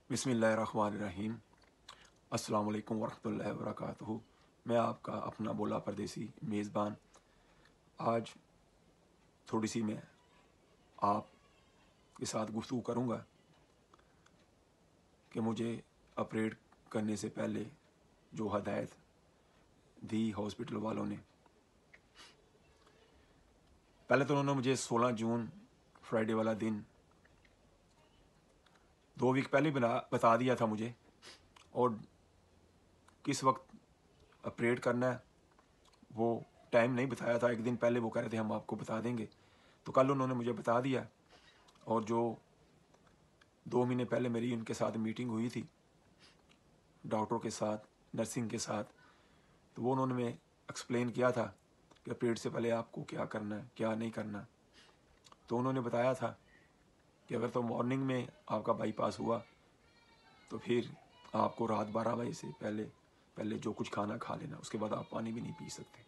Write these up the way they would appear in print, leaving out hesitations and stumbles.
बिस्मिल्लाहिर्रहमानिर्रहीम। अस्सलाम वालेकुम वरहमतुल्लाहि वबरकातुहू। मैं आपका अपना बोला परदेसी मेज़बान आज थोड़ी सी मैं आपके साथ गुफ्तगू करूँगा कि मुझे ऑपरेट करने से पहले जो हदायत दी हॉस्पिटल वालों ने। पहले तो उन्होंने मुझे 16 जून फ्राइडे वाला दिन 2 वीक पहले बता दिया था मुझे, और किस वक्त ऑपरेट करना है वो टाइम नहीं बताया था। एक दिन पहले वो कह रहे थे हम आपको बता देंगे, तो कल उन्होंने मुझे बता दिया। और जो 2 महीने पहले मेरी उनके साथ मीटिंग हुई थी डॉक्टरों के साथ, नर्सिंग के साथ, तो वो उन्होंने में एक्सप्लेन किया था कि ऑपरेट से पहले आपको क्या करना है क्या नहीं करना। तो उन्होंने बताया था कि अगर तो मॉर्निंग में आपका बाईपास हुआ तो फिर आपको रात 12 बजे से पहले जो कुछ खाना खा लेना, उसके बाद आप पानी भी नहीं पी सकते।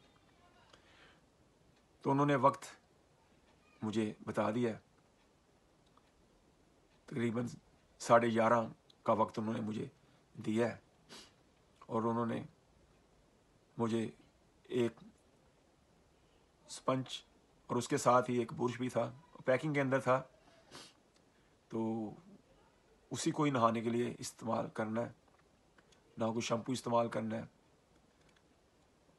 तो उन्होंने वक्त मुझे बता दिया, तकरीबन 11:30 का वक्त उन्होंने मुझे दिया है। और उन्होंने मुझे एक स्पंज और उसके साथ ही एक बुरुश भी था, पैकिंग के अंदर था, तो उसी को ही नहाने के लिए इस्तेमाल करना है, ना कोई शैम्पू इस्तेमाल करना है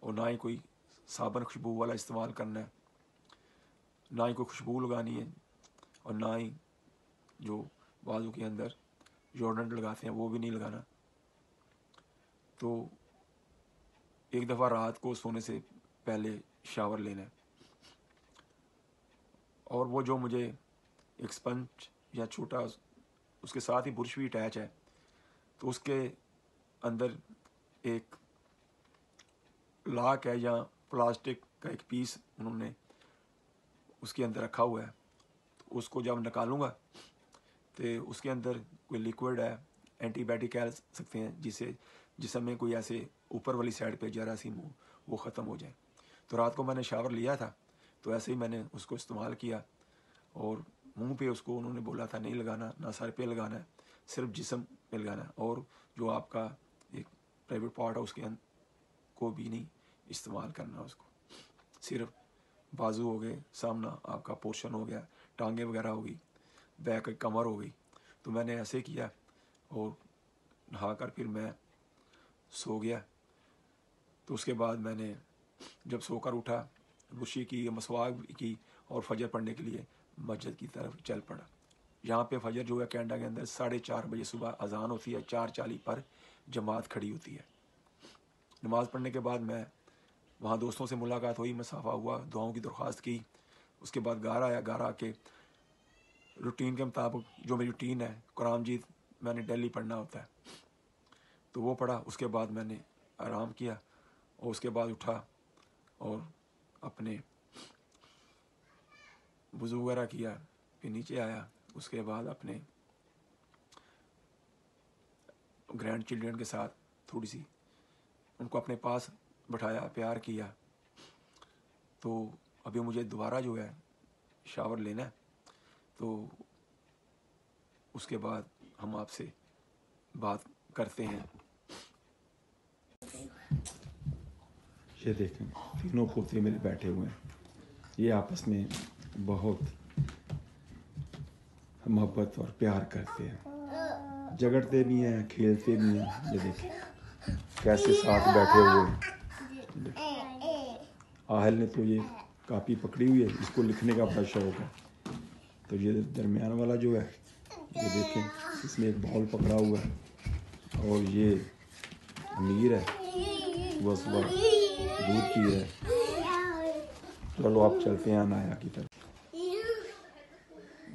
और ना ही कोई साबुन खुशबू वाला इस्तेमाल करना है, ना ही कोई खुशबू लगानी है, और ना ही जो बाजू के अंदर जोर्डेंट लगाते हैं वो भी नहीं लगाना। तो एक दफ़ा रात को सोने से पहले शावर लेना है। और वो जो मुझे एक स्पंज या छोटा, उसके साथ ही बुरुश भी अटैच है, तो उसके अंदर एक लाक है या प्लास्टिक का एक पीस उन्होंने उसके अंदर रखा हुआ है। तो उसको जब निकालूंगा तो उसके अंदर कोई लिक्विड है, एंटीबायोटिक कह सकते हैं, जिसमें कोई ऐसे ऊपर वाली साइड पे जरासीम हो वो ख़त्म हो जाए। तो रात को मैंने शावर लिया था, तो ऐसे ही मैंने उसको इस्तेमाल किया। और मुंह पे उसको उन्होंने बोला था नहीं लगाना, ना सर पे लगाना है, सिर्फ जिस्म पे लगाना है। और जो आपका एक प्राइवेट पार्ट है उसके को भी नहीं इस्तेमाल करना, उसको सिर्फ बाजू हो गए, सामना आपका पोर्शन हो गया, टांगे वगैरह हो गई, बैक कमर हो गई। तो मैंने ऐसे किया और नहाकर फिर मैं सो गया। तो उसके बाद मैंने जब सोकर उठा, गुस्सी की, मसवाक की, और फजर पढ़ने के लिए मस्जिद की तरफ चल पड़ा। यहाँ पे फजर जो है कैनेडा के अंदर 4:30 बजे सुबह अजान होती है, 4:40 पर जमात खड़ी होती है। नमाज़ पढ़ने के बाद मैं वहाँ दोस्तों से मुलाकात हुई, मसाफा हुआ, दुआओं की दरख्वास्त की। उसके बाद घर आया। घर आके रूटीन के मुताबिक जो मेरी रूटीन है, कुरान मजीद मैंने डेली पढ़ना होता है, तो वो पढ़ा। उसके बाद मैंने आराम किया और उसके बाद उठा और अपने वज़ू वगैरह किया, फिर नीचे आया। उसके बाद अपने ग्रैंड चिल्ड्रन के साथ थोड़ी सी उनको अपने पास बैठाया, प्यार किया। तो अभी मुझे दोबारा जो है शावर लेना है, तो उसके बाद हम आपसे बात करते हैं। ये देखें, तीनों पोते मेरे बैठे हुए हैं, ये आपस में बहुत मोहब्बत और प्यार करते हैं, झगड़ते भी हैं, खेलते भी हैं। ये देखें कैसे साथ बैठे हुए हैं। आहल ने तो ये कापी पकड़ी हुई है, इसको लिखने का बड़ा शौक है। तो ये दरमियान वाला जो है, ये देखें, इसमें एक बॉल पकड़ा हुआ है। और ये अमीर है, वह सुबह दूध पी रहा है। चलो आप चलते हैं अनाया की तरफ।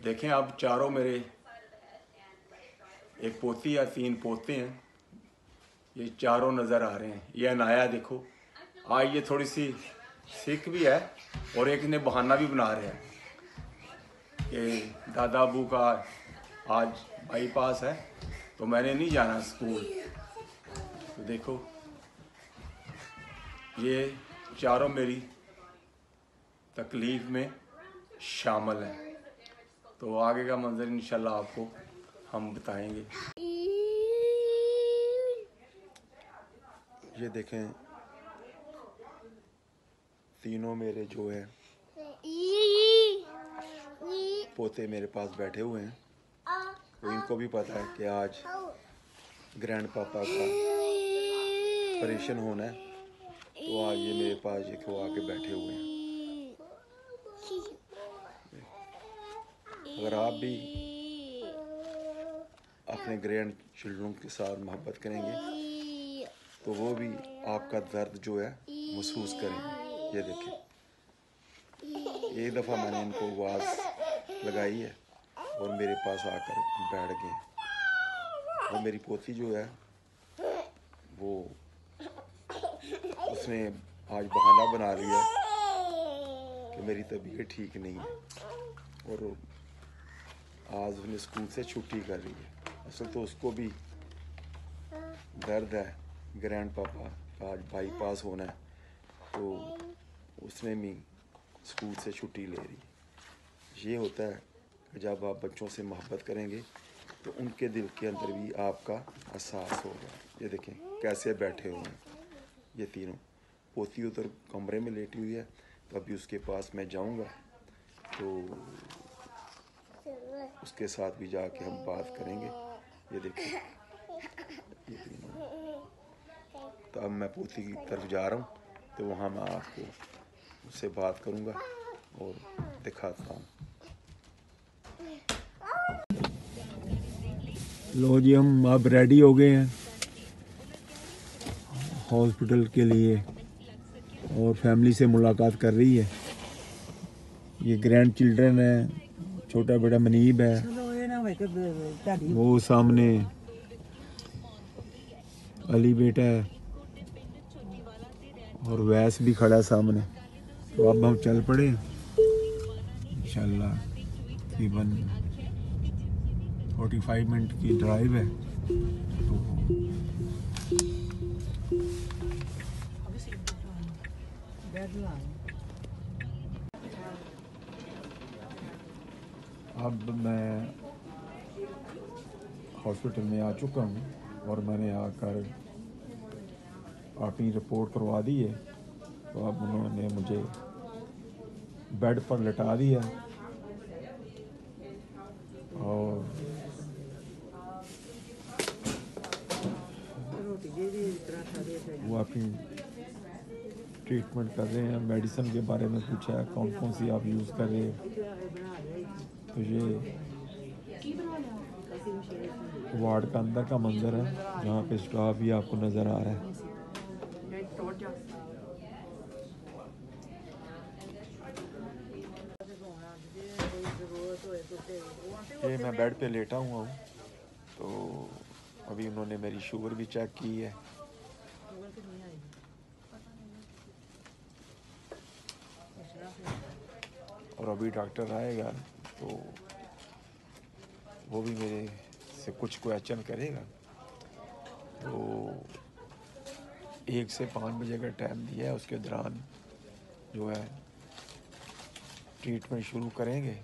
देखें अब चारों मेरे, एक पोती या 3 पोते हैं, ये चारों नज़र आ रहे हैं। ये अनाया देखो, आज ये थोड़ी सी सिक भी है और एक ने बहाना भी बना रहे हैं कि दादा अबू का आज बाईपास है तो मैंने नहीं जाना स्कूल। तो देखो ये चारों मेरी तकलीफ़ में शामिल हैं। तो आगे का मंजर इंशाल्लाह आपको हम बताएंगे। ये देखें तीनों मेरे जो है पोते मेरे पास बैठे हुए हैं। तो इनको भी पता है कि आज ग्रैंड पापा का ऑपरेशन होना है, तो आज ये मेरे पास ये खो आके बैठे हुए हैं। अगर आप भी अपने ग्रैंड चिल्ड्रन के साथ मोहब्बत करेंगे तो वो भी आपका दर्द जो है महसूस करेंगे। ये देखें, एक दफ़ा मैंने इनको आवाज़ लगाई है और मेरे पास आकर बैठ गए। और मेरी पोती जो है वो उसने आज बहाना बना लिया कि मेरी तबीयत ठीक नहीं है और आज उसने स्कूल से छुट्टी कर रही है। असल तो उसको भी दर्द है, ग्रैंड पापा का आज बाईपास होना है, तो उसने भी स्कूल से छुट्टी ले रही है। ये होता है कि जब आप बच्चों से मोहब्बत करेंगे तो उनके दिल के अंदर भी आपका एहसास होगा। ये देखें कैसे बैठे हुए हैं ये तीनों। पोती उधर कमरे में लेटी हुई है, तो अभी उसके पास मैं जाऊंगा तो उसके साथ भी जाके हम बात करेंगे। ये देखें ये तीनों। तो अब मैं पोती की तरफ जा रहा हूँ, तो वहाँ मैं आपको उससे बात करूँगा और दिखाता हूँ। लो जी, हम अब रेडी हो गए हैं हॉस्पिटल के लिए और फैमिली से मुलाकात कर रही है। ये ग्रैंड चिल्ड्रन है, छोटा बेटा मनीब है, वो सामने अली बेटा है और वैस भी खड़ा है सामने। तो अब हम चल पड़े इंशाल्लाह। तकरीबन 45 मिनट की ड्राइव है। तो अब मैं हॉस्पिटल में आ चुका हूँ और मैंने आकर अपनी रिपोर्ट करवा दी है। तो अब उन्होंने मुझे बेड पर लिटा दिया और वो अपनी ट्रीटमेंट कर रहे हैं। मेडिसिन के बारे में पूछा है, कौन कौन सी आप यूज़ कर रहे हैं। तो ये वार्ड का अंदर का मंजर है, जहाँ पे स्टाफ भी आपको नज़र आ रहा है। ये मैं बेड पे लेटा हुआ हूँ, तो अभी उन्होंने मेरी शुगर भी चेक की है। और अभी डॉक्टर आएगा तो वो भी मेरे से कुछ क्वेश्चन करेगा। तो 1 से 5 बजे का टाइम दिया है, उसके दौरान जो है ट्रीटमेंट शुरू करेंगे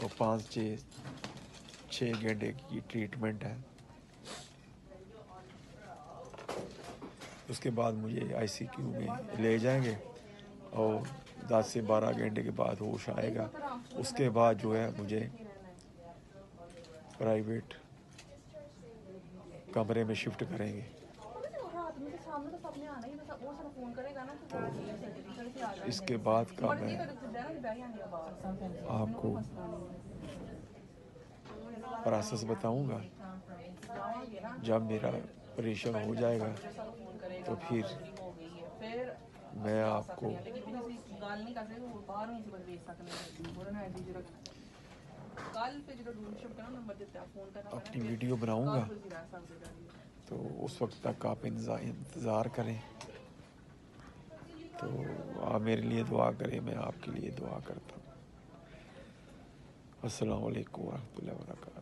और 5-6 घंटे की ट्रीटमेंट है। उसके बाद मुझे आईसीयू में ले जाएंगे और 10 से 12 घंटे के बाद होश आएगा। उसके बाद जो है मुझे प्राइवेट कमरे में शिफ्ट करेंगे। तो इसके बाद का मैं आपको प्रोसेस बताऊंगा। जब मेरा ऑपरेशन हो जाएगा तो फिर मैं आपको अपनी वीडियो बनाऊंगा, तो उस वक्त तक आप इंतज़ार करें। तो आप मेरे लिए दुआ करें, मैं आपके लिए दुआ करता हूँ। अस्सलाम वालेकुम व रहमतुल्लाहि व बरकातहू।